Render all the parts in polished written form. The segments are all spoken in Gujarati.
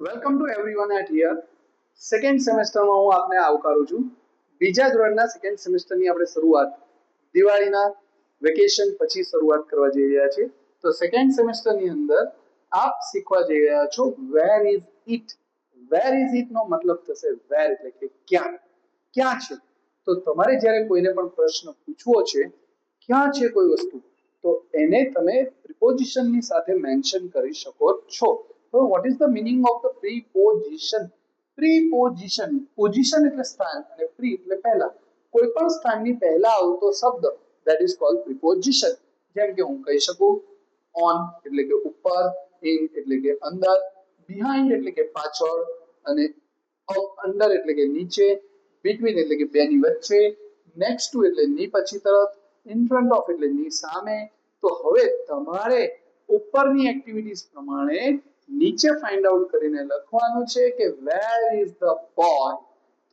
Welcome to everyone at here. Second સેમેસ્ટરમાં હું આપને આવકારું છું. બીજા ધોરણના સેકન્ડ સેમેસ્ટરની આપણે શરૂઆત દિવાળીના વેકેશન પછી શરૂઆત કરવા જઈ રહ્યા છીએ. તો સેકન્ડ સેમેસ્ટરની અંદર આપ શીખવા જઈ રહ્યા છો where is it. Where is it નો મતલબ થશે વેર એટલે કે ક્યાં. ક્યાં છે? તો તમારે જ્યારે કોઈને પણ પ્રશ્ન પૂછવો છે ક્યાં છે કોઈ વસ્તુ, તો એને તમે પ્રિપોઝિશનની સાથે મેન્શન કરી શકો છો. તો what is the meaning of the preposition? Preposition, position એટલે સ્થાન અને પ્રી એટલે પહેલા. કોઈ પણ સ્થાનની પહેલા આવતો શબ્દ ધેટ ઇઝ કોલ્ડ પ્રીપોઝિશન. જેમ કે હું કહી શકું ઓન એટલે કે ઉપર, ઇન એટલે કે અંદર, બિહાઇન્ડ એટલે કે પાછળ, અને અંડર એટલે કે નીચે, બિટવીન એટલે કે બેની વચ્ચે, નેક્સ્ટ ટુ એટલે ની પછી તરફ, ઇન ફ્રન્ટ ઓફ એટલે ની સામે. તો હવે તમારે ઉપરની એક્ટિવિટીઝ પ્રમાણે નીચે ફાઇન્ડ આઉટ કરીને લખવાનું છે કે વેર ઇઝ ધ બોય.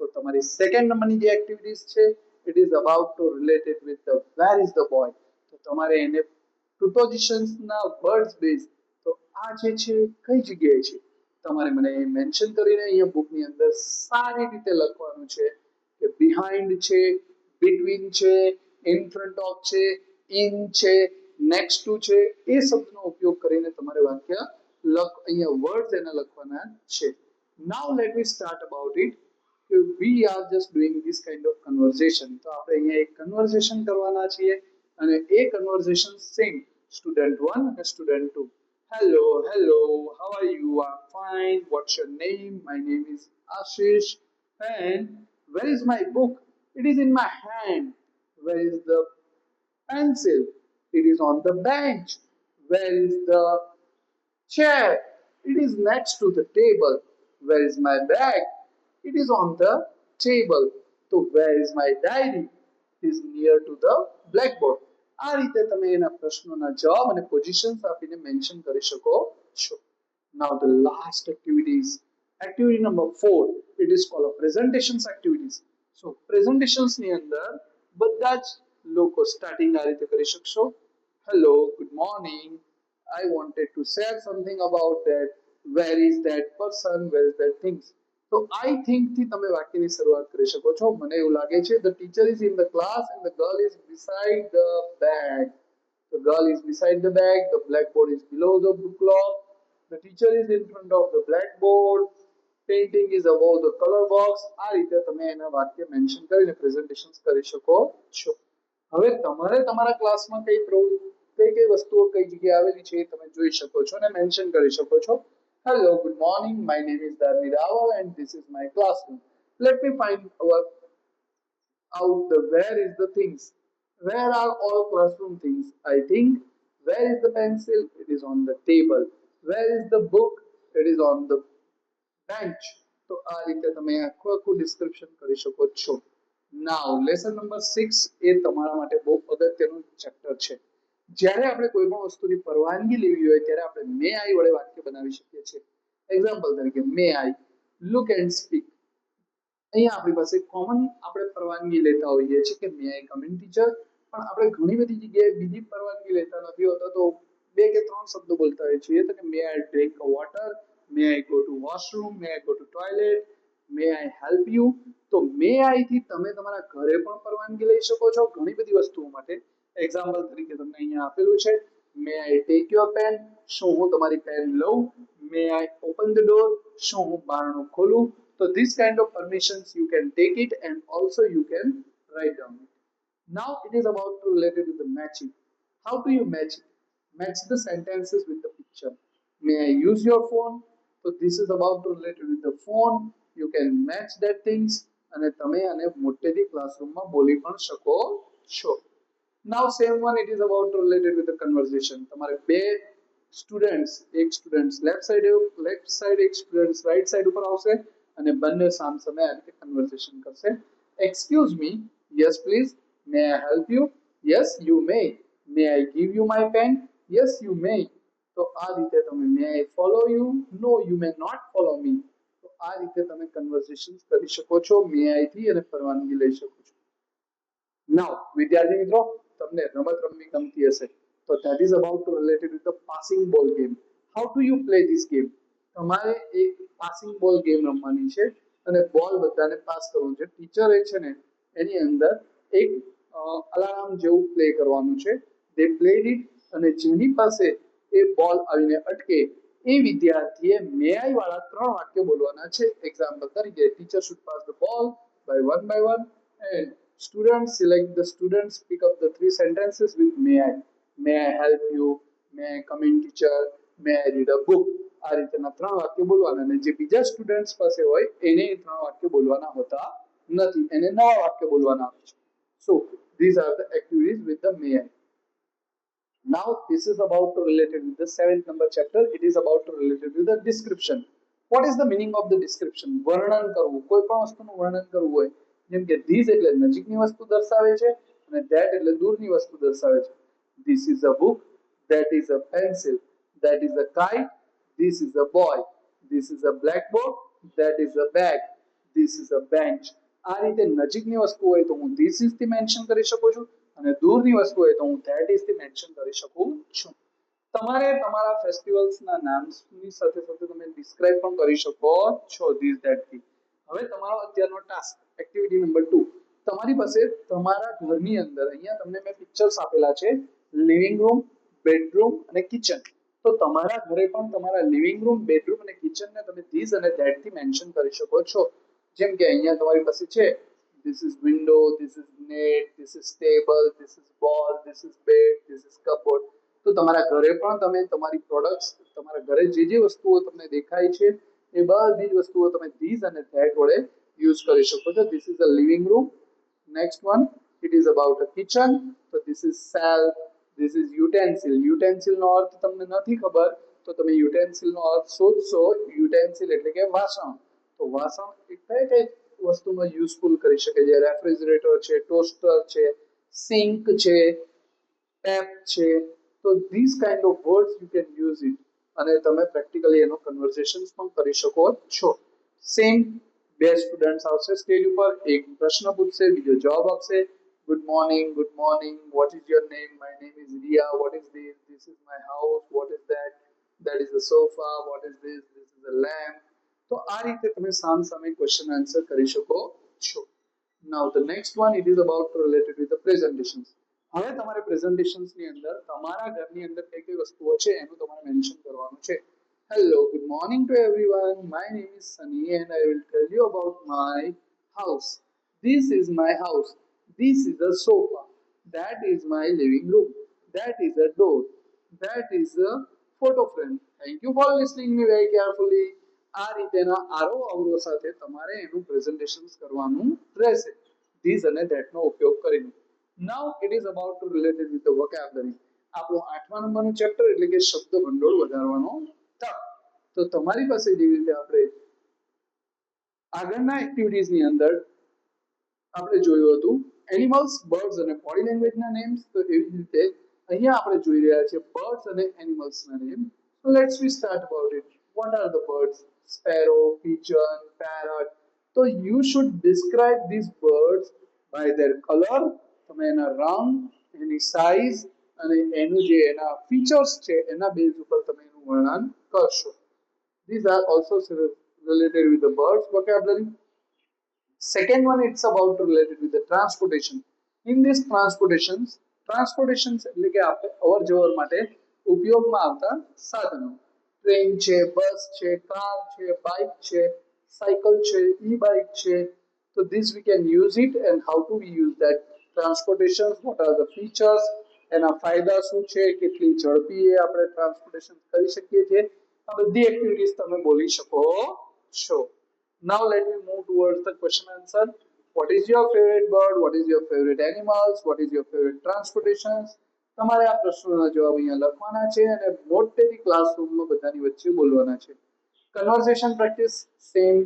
તો તમારી સેકન્ડ નંબરની જે એક્ટિવિટીઝ છે it is about to related with the where is the boy. તો તમારે એને પ્રિપોઝિશન્સના વર્ડ્સ બેઝ, તો આ જે છે કઈ જગ્યાએ છે તમારે મને મેન્શન કરીને અહીંયા બુકની અંદર સારી રીતે લખવાનું છે કે બિહાઇન્ડ છે, બિટવીન છે, ઇન ફ્રન્ટ ઓફ છે, ઇન છે, નેક્સ્ટ ટુ છે. એ શબ્દનો ઉપયોગ કરીને તમારે વાક્ય અહીંયા વર્ડ્સ એના લખવાના છે. Now let me start about it. We are just doing this kind of conversation. તો આપણે અહીંયા એક કન્વર્ઝેશન કરવાના છીએ અને એ કન્વર્ઝેશન સેમ સ્ટુડન્ટ 1 અને student 2. Hello, hello, how are you? I'm fine. What's your name? My name is Ashish. And where is my book? It is in my hand. Where is the pencil? It is on the bench. Where is the chair? It is next to the table. Where is my bag? It is on the table. So where is my diary? It is near to the blackboard. આ રીતે તમે એના પ્રશ્નોના જવાબ અને પોઝિશન્સ આપીને મેન્શન કરી શકો છો. Now the last activities. Activity number 4. It is called a presentations activities. So presentations ની અંદર બધા જ લોકો સ્ટાર્ટિંગ આ રીતે કરી શકશો. Hello, good morning. I wanted to share something about that. Where is that person? Where is that things? તો I think થી તમે વાક્યની શરૂઆત કરી શકો છો. મને એવું લાગે છે the teacher is in the class and the girl is beside the bag. The girl is beside the bag. The blackboard is below the clock. The teacher is in front of the blackboard. Painting is above the color box. આ રીતે તમે એના વાક્ય મેન્શન કરીને પ્રેઝન્ટેશન્સ કરી શકો છો. હવે તમારે તમારા ક્લાસમાં કઈ પ્રવૃત્તિ કઈ વસ્તુઓ કઈ જગ્યાએ આવેલી છે એ તમે જોઈ શકો છો અને મેન્શન કરી શકો છો. Hello, good morning. My name is Dharmi Rawal and this is my classroom. Let me find out the where is the things. Where are all classroom things? I think. Where is the pencil? It is on the table. Where is the book? It is on the bench. તો આ રીતે તમે આખું ડિસ્ક્રિપ્શન કરી શકો છો. નાઉ લેસન નંબર 6 એ તમારા માટે બહુ અગત્યનું ચેપ્ટર છે. જ્યારે આપણે કોઈ પણ વસ્તુની પરવાનગી લેવી હોય ત્યારે આપણે મે આઈ વડે વાક્ય બનાવી શકીએ છીએ. એક્ઝામ્પલ તરીકે મે આઈ લુક એન્ડ સ્પીક. અહીંયા આપણી પાસે કોમન આપણે પરવાનગી લેતા હોઈએ છીએ કે may I come in teacher, પણ આપણે ઘણી બધી જગ્યાએ બીજી પરવાનગી લેતા નથી હોતા. તો બે કે ત્રણ શબ્દો બોલતા હોઈએ છીએ તો કે may I drink a water, may I go to washroom, may I go to toilet, may I help you. તો મે આઈ થી તમે તમારા ઘરે પણ પરવાનગી લઈ શકો છો ઘણી બધી વસ્તુઓ માટે. એક્ઝામ્પલ તરીકે તમને અહીંયા આપેલું છે મે આઈ ટેક યોર પેન. શું હું તમારી પેન લઉં? મે આઈ ઓપન ધ ડોર. શું હું બારણું ખોલું? So this kind of permissions you can take it and also you can write down it. Now it is about to related with the matching. How do you match it? Match the sentences with the picture. May I use your phone? So this is about to related with the phone. You can match that things અને તમે આને મોટેથી ક્લાસરૂમમાં બોલી પણ શકો છો. Now same one it is about to related with the conversation. તમારે બે સ્ટુડન્ટ્સ, એક સ્ટુડન્ટ્સ લેફ્ટ સાઈડ એક સ્ટુડન્ટ્સ રાઈટ સાઈડ ઉપર આવશે અને બંને સામસામે આ રીતે કન્વર્સેશન કરશે. Excuse me, yes please, may I help you, yes you may, may I give you my pen, yes you may. તો આ રીતે તમે may I follow you, no you may not follow me. તો આ રીતે તમે કન્વર્સેશન કરી શકો છો મે આઈ થી અને પરવાનગી લઈ શકો છો. નાઉ વિદ્યાર્થી મિત્રો, તમને રમત રમવી ગમતી હશે તો that is about to related with the passing ball game. How do you play this game? તમારે એક પાસિંગ બોલ ગેમ રમવાની છે અને બોલ બધાને પાસ કરવાનું છે. ટીચરે છે ને એની અંદર એક અલાર્મ જેવું પ્લે કરવાનું છે. દે પ્લેડ ઇટ અને જેની પાસે એ બોલ આવીને અટકે એ વિદ્યાર્થીએ મે આઈ વાળા 3 વાક્ય બોલવાના છે. એક્ઝામ્પલ તરીકે teacher should pass the ball by one and students select the students pick up the three sentences with may I help you, may I come in teacher, may I read a book. આ રીતના 3 વાક્ય બોલવાના અને જે બીજા સ્ટુડન્ટ્સ પાસે હોય એને 3 વાક્ય બોલવાના હોતા નથી, એને નવા વાક્ય બોલવાના આવે છે. So these are the activities with the may I. Now this is about to related with the 7th number chapter. It is about to related with the description. What is the meaning of the description? વર્ણન કરવું, કોઈ પણ વસ્તુનું વર્ણન કરવું હોય, જેમ કે this એટલે નજીકની વસ્તુ દર્શાવે છે અને that એટલે દૂરની વસ્તુ દર્શાવે છે. This is a book, that is a pencil, that is a kite, this is a boy, this is a blackboard, that is a bag, this is a bench. આ રીતે નજીકની વસ્તુ હોય તો હું this is થી મેન્શન કરી શકું છું અને દૂરની વસ્તુ હોય તો હું that is થી મેન્શન કરી શકું છું. તમારે તમારા ફેસ્ટિવલ્સના નામની સાથે સાથે તમે ડિસ્ક્રાઇબ પણ કરી શકો છો this that થી. હવે તમારો અત્યારનો ટાસ્ક એક્ટિવિટી નંબર 2. તમારી પાસે તમારા ઘરની અંદર અહીંયા તમને મેં પિક્ચર્સ આપેલા છે લિવિંગ રૂમ, બેડરૂમ અને કિચન. તો તમારા ઘરે પણ તમારા લિવિંગ રૂમ, બેડરૂમ અને કિચનને તમે ધીસ અને ધેટ થી મેન્શન કરી શકો છો. જેમ કે અહીંયા તમારી પાસે છે this is window, this is net, this is table, this is ball, this is bed, this is cupboard. તો તમારા ઘરે પણ તમે તમારી પ્રોડક્ટ્સ, તમારા ઘરે જે જે વસ્તુઓ તમને દેખાય છે એ બધી જ વસ્તુઓ તમે ધીસ અને ધેટ વડે યુઝ કરી શકો છો. this is a living room. Next one, it is about a kitchen. So this is shelf, this is utensil. utensil નો અર્થ તમને નથી ખબર તો તમે utensil નો અર્થ શોધશો. utensil એટલે કે વાસણ. તો વાસણ એ કઈ વસ્તુમાં યુઝફુલ કરી શકે છે? રેફ્રિજરેટર છે, ટોસ્ટર છે, સિંક છે, ટેપ છે. તો this kind of words you can use it અને તમે પ્રેક્ટિકલી એનો કન્વર્સેશન્સ પણ કરી શકો છો. સેમ બે સ્ટુડન્ટ્સ આવશે સ્ટેજ ઉપર, એક પ્રશ્ન પૂછશે, બીજો જવાબ આપશે. Good morning, what is your name? My name is Riya. What is this? This is my house. What is that? That is a sofa. What is this? This is a lamp. તો આ રીતે તમે સામ સામે ક્વેશ્ચન આન્સર કરી શકો છો. નાઉ the next one, it is about related with the presentations. હવે તમારે પ્રેઝન્ટેશન્સ ની અંદર તમારા ઘરની અંદર કઈ કઈ વસ્તુઓ છે એનું તમારે મેન્શન કરવાનું છે. Hello, good morning to everyone. My name is Sunny and I will tell you about my house. This is my house. This is a sofa. That is my living room. That is a door. That is a photo frame. Thank you for listening me very carefully. આ રીતેના આરો અવરો સાથે તમારે એનું પ્રેઝન્ટેશન કરવાનું રહેશે ધીસ અને ધેટ નો ઉપયોગ કરીને. Now it is about to related with the vocabulary. આપણું 8મા નંબરનું ચેપ્ટર એટલે કે શબ્દ ભંડોળ વધારવાનો તક. તો તમારી પાસે જેવી રીતે આપણે આગળના એક્ટિવિટીઝની અંદર આપણે જોયું હતું એનિમલ્સ, બર્ડ્સ અને બોડી લેંગ્વેજના નેમ્સ, તો એવી જ રીતે અહીંયા આપણે જોઈ રહ્યા છીએ બર્ડ્સ અને એનિમલ્સના name. So let's we start about it. What are the birds? Sparrow, pigeon, parrot. So you should describe these birds by their color. તમે એના રંગ, એની સાઇઝ અને એનું જે એના ફીચર્સ છે એના બેઝ ઉપર તમે એનું વર્ણન કરશો. These are also related with the birds vocabulary. Second one, it's about related with the transportation. In this transportations એટલે કે આપણે અવર જવર માટે ઉપયોગમાં આવતા સાધનો. ટ્રેન છે, બસ છે, કાર છે, બાઇક છે, સાયકલ છે, ઈ બાઇક છે. So this we can use it and how to we use that transportation, what are the features, એના ફાયદા શું છે, કેટલી ઝડપી આપણે ટ્રાન્સપોર્ટેશન કરી શકીએ છીએ. આ બધી એક્ટિવિટીઝ તમે બોલી શકો છો. Now let me move towards the question answer. What is your favorite bird? What is your favorite animals? What is your favorite transportations? તમારે આ પ્રશ્નોના જવાબ અહીંયા લખવાના છે અને મોટેથી ક્લાસરૂમમાં બધાની વચ્ચે બોલવાના છે. Conversation practice same.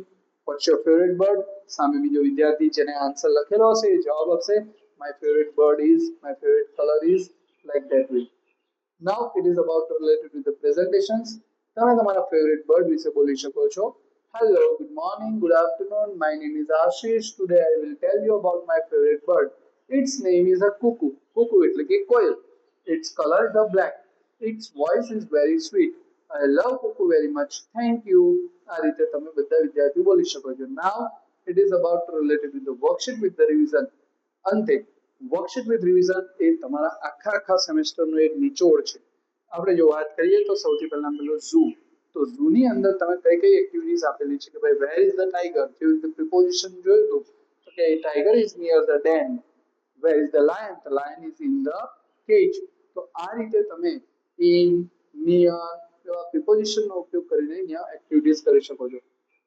What's your favorite bird? સામે બીજો વિદ્યાર્થી જેને આન્સર લખેલો હશે એ જવાબ આપશે. My favorite bird is, my favorite color is, like that way. Now it is about related with the presentations. તમે તમારા favorite bird વિશે બોલી શકો છો. Hello, good morning, good afternoon. My name is Ashish. Today I will tell you about my favorite bird. Its name is a cuckoo. Cuckoo એટલે કે કોયલ. Its color is a black. Its voice is very sweet. I love Kuku very much, thank you. આ રીતે તમે બધા વિદ્યાર્થીઓ બોલી શકો છો. Now it is about related with the worksheet with the revision. અંતે વર્કશીટ વિથ રિવિઝન એ તમારા આખા સેમેસ્ટરનો એક નિચોડ છે. આપણે જો વાત કરીએ તો સૌથી પહેલા પેલું ઝૂ. તો ઝૂની અંદર તમે કઈ એક્ટિવિટીઝ આપેલી છે કે ભાઈ વેર ઇઝ ધ ટાઈગર, જેવી રીતે પ્રિપોઝિશન જોયું હતું તો કે tiger is near the den. Where is the lion, the lion is in the cage. તો આ રીતે તમે ઇન, નિયર એવા પ્રિપોઝિશનનો ઉપયોગ કરીને અહીંયા એક્ટિવિટીઝ કરી શકો છો.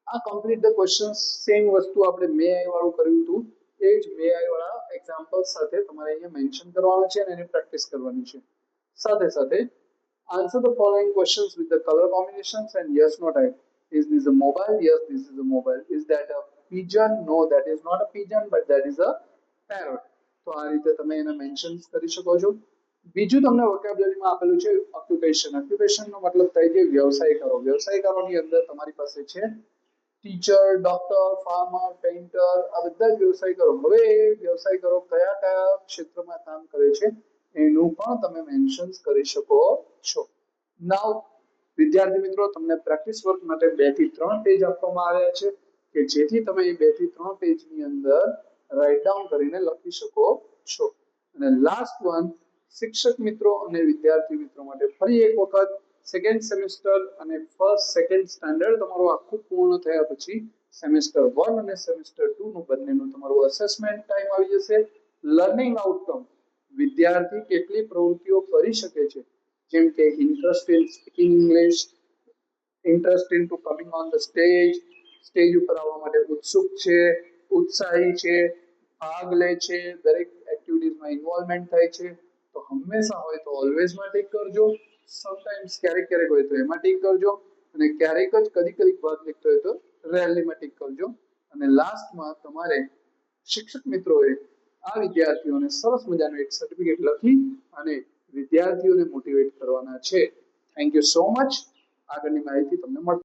આ કમ્પ્લીટ ધ ક્વેશ્ચન સેમ વસ્તુ આપણે મે આઈ વાળું કર્યું હતું એ જ મે આઈ વાળા એક્ઝામ્પલ સાથે તમારે અહીંયા મેન્શન કરવાનું છે અને એની પ્રેક્ટિસ કરવાની છે. સાથે સાથે answer the following questions with the color combinations and yes no type. Is this a mobile? Yes, this is a mobile. Is that a pigeon? No, that is not a pigeon, but that is a parrot. તો આ રીતે તમે એને મેન્શન કરી શકો છો. બીજું તમને વોકેબ્યુલરીમાં આપેલું છે ઓક્યુપેશન. ઓક્યુપેશનનો મતલબ થાય છે વ્યવસાય કરો. વ્યવસાય કરોની અંદર તમારી પાસે છે ટીચર, ડોક્ટર, ફાર્મર, પેઇન્ટર, આ બધા જ વ્યવસાય કરો. હવે એ વ્યવસાય કરો કયા કયા ક્ષેત્રમાં કામ કરે છે એનું પણ તમે મેન્શન કરી શકો છો. નાવ વિદ્યાર્થી મિત્રો, તમને પ્રેક્ટિસ વર્ક માટે 2 થી 3 પેજ આપવામાં આવ્યા છે કે જેથી તમે એ 2 થી 3 પેજની અંદર રાઇટ ડાઉન કરીને લખી શકો છો. અને લાસ્ટ વન, શિક્ષક મિત્રો અને વિદ્યાર્થી મિત્રો માટે ફરી એક વખત સેકન્ડ સેમેસ્ટર અને ફર્સ્ટ સેકન્ડ સ્ટાન્ડર્ડ તમારું આખું પૂર્ણ થયા પછી સેમેસ્ટર 1 અને સેમેસ્ટર 2 નું બંનેનું તમારું અસેસમેન્ટ ટાઈમ આવી જશે. લર્નિંગ આઉટકમ, વિદ્યાર્થી કેટલી પ્રવૃત્તિઓ કરી શકે છે, જેમ કે interest in speaking English, interest in to coming on the stage, stage ઉપર આવવા માટે ઉત્સુક છે, ઉત્સાહી છે, ભાગ લે છે, દરેક એક્ટિવિટીઝમાં ઇન્વોલ્વમેન્ટ થાય છે. તો હંમેશા હોય તો ઓલવેઝમાં ટીક કરજો. સમટાઈમ્સ ક્યારેક ક્યારેક હોય તો એમાં ટીક કરજો અને ક્યારેક જ કદી ભાગ લેતો હોય તો રેરલીમાં ટીક કરજો. અને લાસ્ટમાં તમારે શિક્ષક મિત્રોએ આ વિદ્યાર્થીઓને સરસ મજાનું એક સર્ટિફિકેટ લખી અને વિદ્યાર્થીઓને મોટિવેટ કરવાના છે. Thank you so much. આગળની માહિતી તમને મળશે.